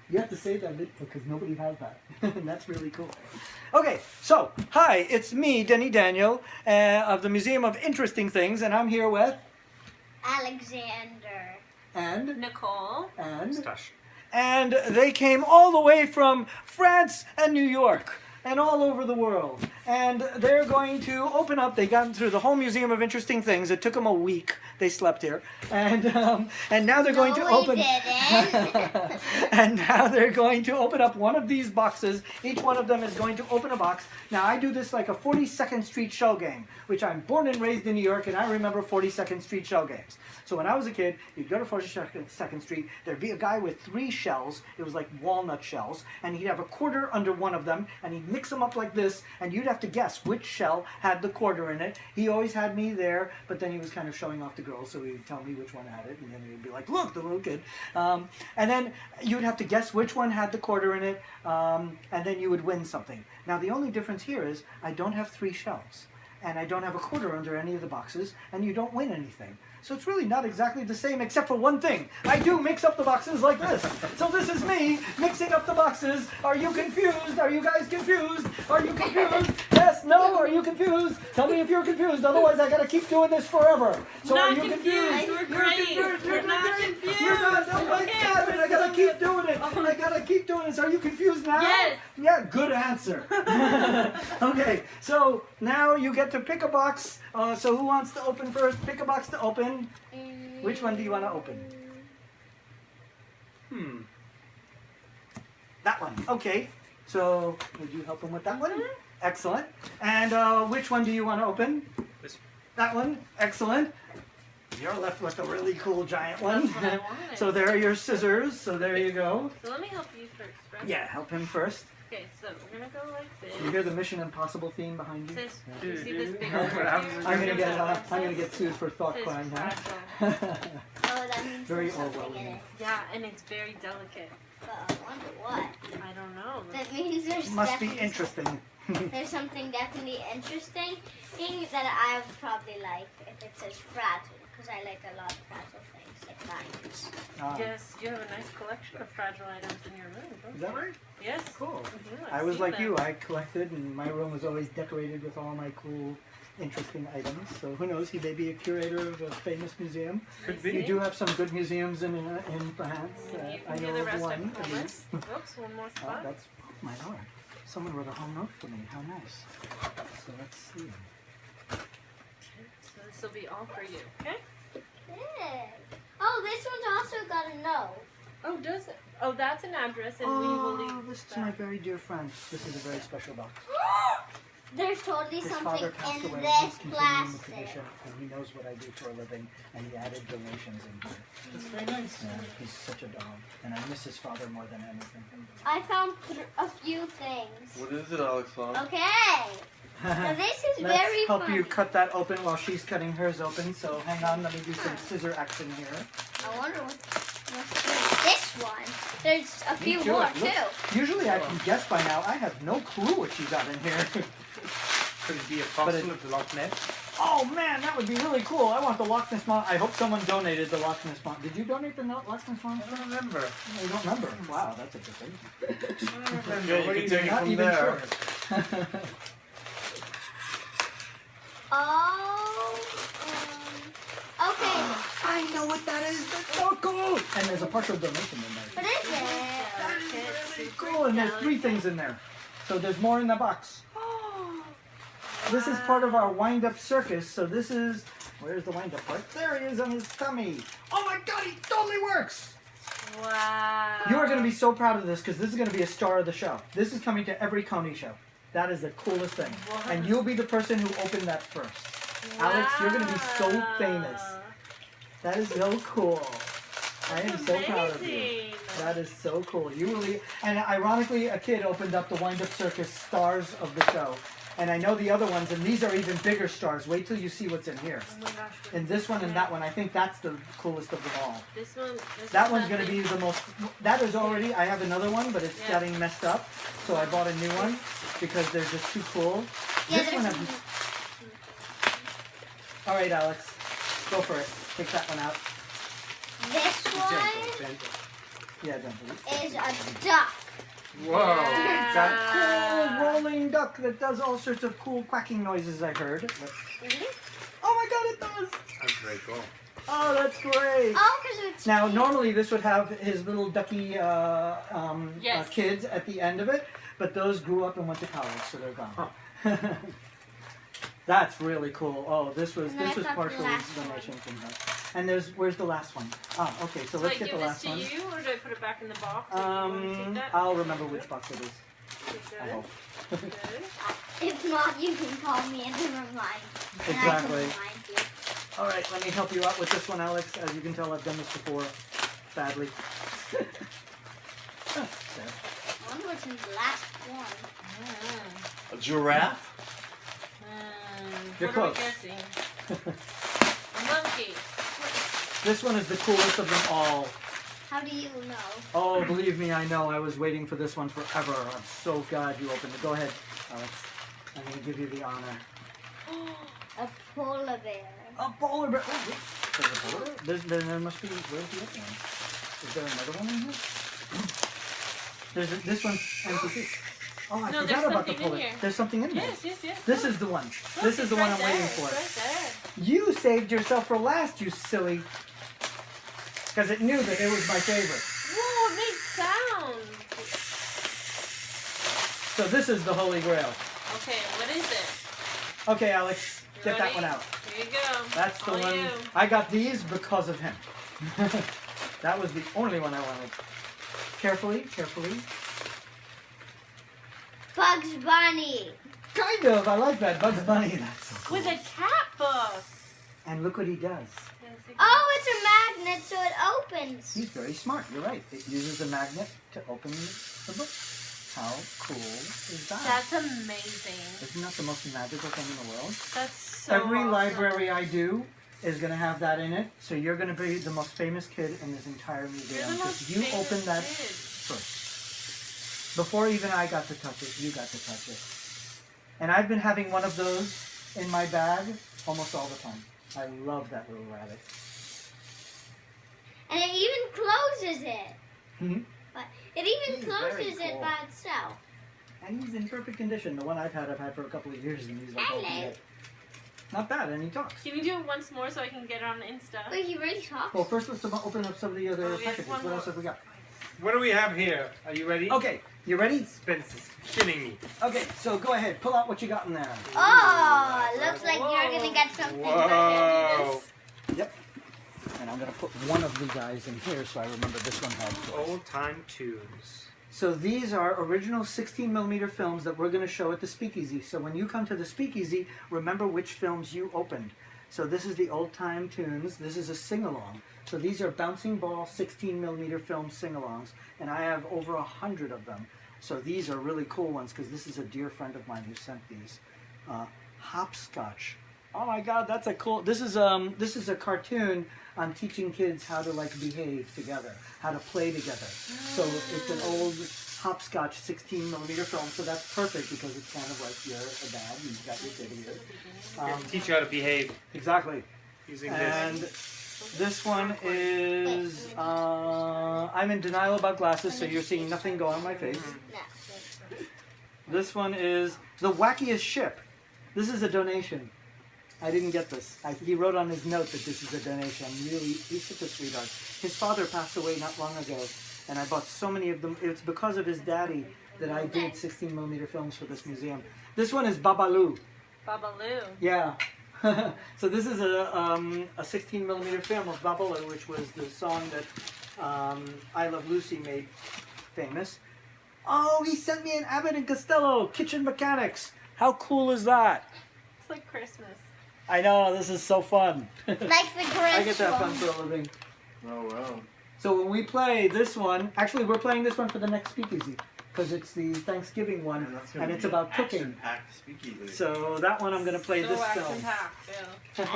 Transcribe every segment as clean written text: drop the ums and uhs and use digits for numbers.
You have to say that because nobody has that. And that's really cool. Okay, so, hi, it's me, Denny Daniel, of the Museum of Interesting Things, and I'm here with... Alexander. And... Nicole. And... Stash. And they came all the way from France and New York and all over the world. And they're going to open up, they got through the whole Museum of Interesting Things. It took them a week. They slept here. And now they're going to open... Didn't. And now they're going to open up one of these boxes. Each one of them is going to open a box. Now I do this like a 42nd Street shell game, which I'm born and raised in New York, and I remember 42nd Street shell games. So when I was a kid, you'd go to 42nd Street, there'd be a guy with 3 shells, it was like walnut shells, and he'd have a quarter under one of them, and he'd mix them up like this, and you'd have to guess which shell had the quarter in it. He always had me there, but then he was kind of showing off the girls, so he'd tell me which one had it, and then he'd be like, look, the little kid. And then you'd have to guess which one had the quarter in it, and then you would win something. Now the only difference here is I don't have 3 shells, and I don't have a quarter under any of the boxes, and you don't win anything. So it's really not exactly the same, except for one thing. I do mix up the boxes like this. So this is me mixing up the boxes. Are you confused? Are you guys confused? Are you confused? Yes, no, are you confused? Tell me if you're confused, otherwise I gotta keep doing this forever. So Not are you confused? We're great. We're not confused. You're not, oh my God, I gotta keep doing it. I gotta keep doing this. Are you confused now? Yes. Yeah, good answer. Okay, so now you get to pick a box. So who wants to open first? Pick a box to open. Which one do you want to open? That one. Okay. So would you help him with that one? Excellent. And which one do you want to open? This. That one. Excellent. You're left with a really cool giant one. That's what I wanted. So there are your scissors. So there you go. So let me help you first, right? Yeah, help him first. Okay, so we're gonna go like this. You hear the Mission Impossible theme behind you? Says, you see this big What happens overview? I'm gonna get sued for thought Says crime now. fragile. Oh, that means Very there's something in Orwellian. it. Yeah, and it's very delicate. But I wonder what. I don't know. That means there's Must be definitely interesting. there's something definitely interesting that I would probably like if it says fragile, because I like a lot of fragile things, like diamonds. Yes, you have a nice collection of fragile items in your room, don't Is you? that right? Yes. Cool. Mhm, I I've was seen like them. you. I collected, and my room was always decorated with all my cool, interesting items. So who knows? He may be a curator of a famous museum. Could You be. do have some good museums in France. You I can know do the of rest one. of the list. Oops, one more Oh, spot. that's, oh my lord. Someone wrote a home note for me. How nice. So let's see. So this will be all for you, okay? Good. Oh, this one's also got a note. Oh, does it? Oh, that's an address, and we will Oh, leave this is that. my very dear friend. This is a very special box. There's totally His something father passed in away. this He's continuing the plastic. tradition, and he knows what I do for a living, and he added donations in here. That's very nice. Yeah, he's such a dog, and I miss his father more than anything. I found a few things. What is it, Alex? Okay. Now this is Let's very help funny. you cut that open while she's cutting hers open. So hang on, let me do some scissor action here. I wonder what's in this one. There's a few Me too. more It looks- too. Usually I can guess by now. I have no clue what you got in here. Could it be a But fossil of the Loch Ness? Oh man, that would be really cool. I want the Loch Ness Mon. I hope someone donated the Loch Ness Mon. Did you donate the Loch Ness I Monster? don't remember. I don't remember. Wow, that's interesting. I don't remember. You're You can take it not from even there. sure. Oh. Okay. I know what that is. That's so cool. And there's a partial donation in there. What is it? That is really Super cool. And there's 3 delicate. things in there. So there's more in the box. This is part of our wind-up circus. So this is, where's the wind-up part? There he is on his tummy. Oh my God, he totally works. Wow. You are going to be so proud of this because this is going to be a star of the show. This is coming to every Coney show. That is the coolest thing. Wow. And you'll be the person who opened that first. Alex, you're going to be so famous. That is so cool. I am so proud of you. Amazing. That is so cool. You really, and ironically, a kid opened up the Wind-Up Circus stars of the show. And I know the other ones, and these are even bigger stars. Wait till you see what's in here. Oh my gosh. And this one and that one, I think that's the coolest of them all. This one. That one's going to be the most, that is already, I have another one, but it's Yeah. getting messed up. So I bought a new one because they're just too cool. Yeah, This one, there's all right, Alex, go for it. Take that one out. this one. Gentle, gentle. Yeah, gently. is a duck. Whoa. Yeah. That cool rolling duck that does all sorts of cool quacking noises, I heard. Really? Oh my god, it does! That's very cool. Oh, that's great! Oh, because it's Now, normally this would have his little ducky Yes. kids at the end of it, but those grew up and went to college, so they're gone. That's really cool. Oh, this was And then I thought the partially last donation from her. And where's the last one? Ah, okay, so Do let's I get give the this last to one. you, or do I put it back in the box? Or do you want to take that? I'll remember which box it is. Okay, I good. hope. Good. if not, you can call me and remind. And I can Exactly. remind you. All right, let me help you out with this one, Alex. As you can tell, I've done this before, badly. I wonder what's in the last one. Mm. A giraffe? You're What are we close. guessing? A monkey. This one is the coolest of them all. How do you know? Oh, believe me, I know. I was waiting for this one forever. I'm so glad you opened it. Go ahead, Alex. I'm going to give you the honor. A polar bear. A polar bear. Oh, wait. There's a polar bear? There must be. Where's the other one? Is there another one in here? This one's empty too. Oh, I No, forgot there's about the something in polar. here. There's something in there. Yes. This is the one. Look, This is the it's one right I'm waiting there, for. It's right there. You saved yourself for last, you silly. Because it knew that it was my favorite. Whoa, it makes sound. So this is the Holy Grail. Okay, what is it? Okay, Alex, You get that ready? one out. Here you go. That's the All one. you. I got these because of him. That was the only one I wanted. Carefully. Bugs Bunny. Kind of. I like that. Bugs Bunny. That's so cool. With a cat book. And look what he does. Oh, it's a magnet, so it opens. He's very smart. You're right. It uses a magnet to open the book. How cool is that? That's amazing. Isn't that the most magical thing in the world? That's so Every awesome. library I do is going to have that in it. So you're going to be the most famous kid in this entire You're museum. the most Because you famous opened that kid. first. Before even I got to touch it, you got to touch it. And I've been having one of those in my bag almost all the time. I love that little rabbit. And it even closes it. Hmm? But it even He's very closes it cool. by itself. And he's in perfect condition. The one I've had for a couple of years, and he's like all Hello. beat up. Not bad, and he talks. Can you do it once more so I can get it on Insta? Wait, he really talks? Well, first let's open up some of the other Oh, we have packages. one What more. else have we got? What do we have here? Are you ready? Okay, you ready? Spence is shitting me. Okay, so go ahead. Pull out what you got in there. Oh, looks like you're Whoa. gonna get something. Whoa. And I'm going to put one of the guys in here so I remember this one had toys. Old time tunes. So these are original 16mm films that we're going to show at the Speakeasy. So when you come to the Speakeasy, remember which films you opened. So this is the Old Time Tunes. This is a sing-along. So these are bouncing ball 16mm film sing-alongs, and I have over 100 of them. So these are really cool ones because this is a dear friend of mine who sent these. Hopscotch. Oh my God, that's a cool. This is a cartoon on teaching kids how to like behave together, how to play together. So it's an old hopscotch 16mm film. So that's perfect because it's kind of like you're a dad and you've got your kid here. Teach you how to behave Exactly. using And this. this one is I'm in denial about glasses, so you're seeing nothing go on my face. No. This one is The Wackiest Ship. This is a donation. I didn't get this. He wrote on his note that this is a donation. He's such a sweetheart. His father passed away not long ago, and I bought so many of them. It's because of his daddy that I did 16mm films for this museum. This one is Babaloo. Babaloo. Yeah. So this is a 16mm film of Babaloo, which was the song that I Love Lucy made famous. Oh, he sent me an Abbott and Costello Kitchen Mechanics. How cool is that? It's like Christmas. I know, this is so fun. Like the Grinch I get that fun one. for a living. Oh, wow. So when we play this one, actually we're playing this one for the next Speakeasy because it's the Thanksgiving one and it's about cooking. Action-packed speakeasy. So that one I'm going to play So this film. action-packed, yeah.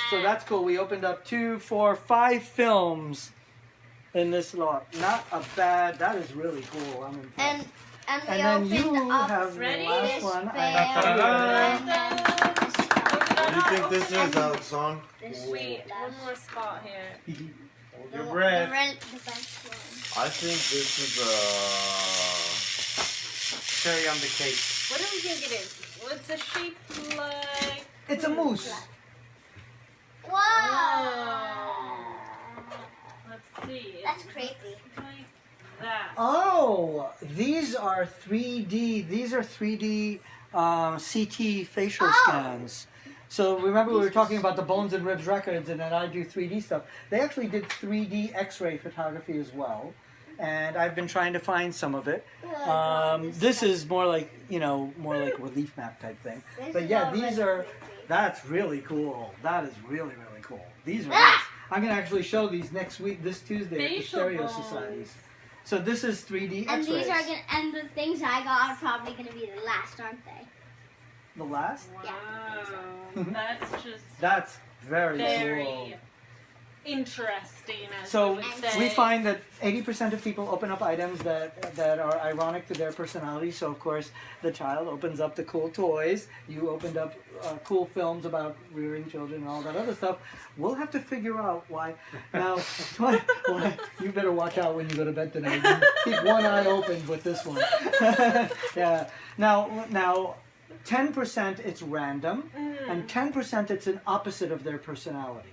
So that's cool. We opened up 2, 4, 5 films in this lot. Not a bad. That is really cool. I'm impressed. And we And then opened you up have Ready? the last this one. bear Ta-da! and this What do you think this is, Alex? this Wait, last- one more spot here. Hold the- your the breath. red- the best I think this is Cherry on the cake. What do we think it is? What's a shape like? It's a moose. Wow. Let's see. That's It creepy. looks like that. Oh, these are 3D. These are 3D CT facial Oh. scans. So remember we were talking about the Bones and Ribs records, and then I do 3D stuff. They actually did 3D X-ray photography as well, and I've been trying to find some of it. This is more like more like relief map type thing. But yeah, these are. That's really cool. That is really cool. These are nice. I'm gonna actually show these next week, this Tuesday at the Facial Stereo bones. Societies. So this is 3D And X-rays. these are gonna, and the things I got are probably gonna be the last, aren't they? The last? Wow. That's just That's very cool. very interesting. As So we would say. we find that 80% of people open up items that are ironic to their personality. So of course the child opens up the cool toys. You opened up cool films about rearing children and all that other stuff. We'll have to figure out why. Now, why, you better watch out when you go to bed tonight. Keep one eye open with this one. Yeah. Now. 10% it's random, and 10% it's an opposite of their personality.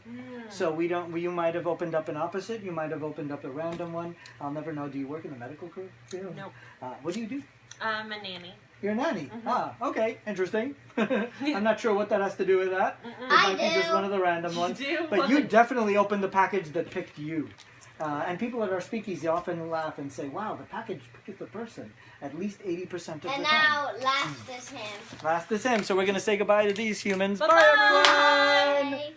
So you might have opened up an opposite, you might have opened up a random one. I'll never know. Do you work in the medical field? Nope. What do you do? I'm a nanny. You're a nanny. Ah, okay, interesting. I'm not sure what that has to do with that. It I might be just do. one of the random ones. do? But you definitely opened the package that picked you. And people at our speakeasy often laugh and say, wow, the package picked the person at least 80% of the And time. now, last is him. Last is him, so we're going to say goodbye to these humans. Bye-bye. Bye, everyone! Bye.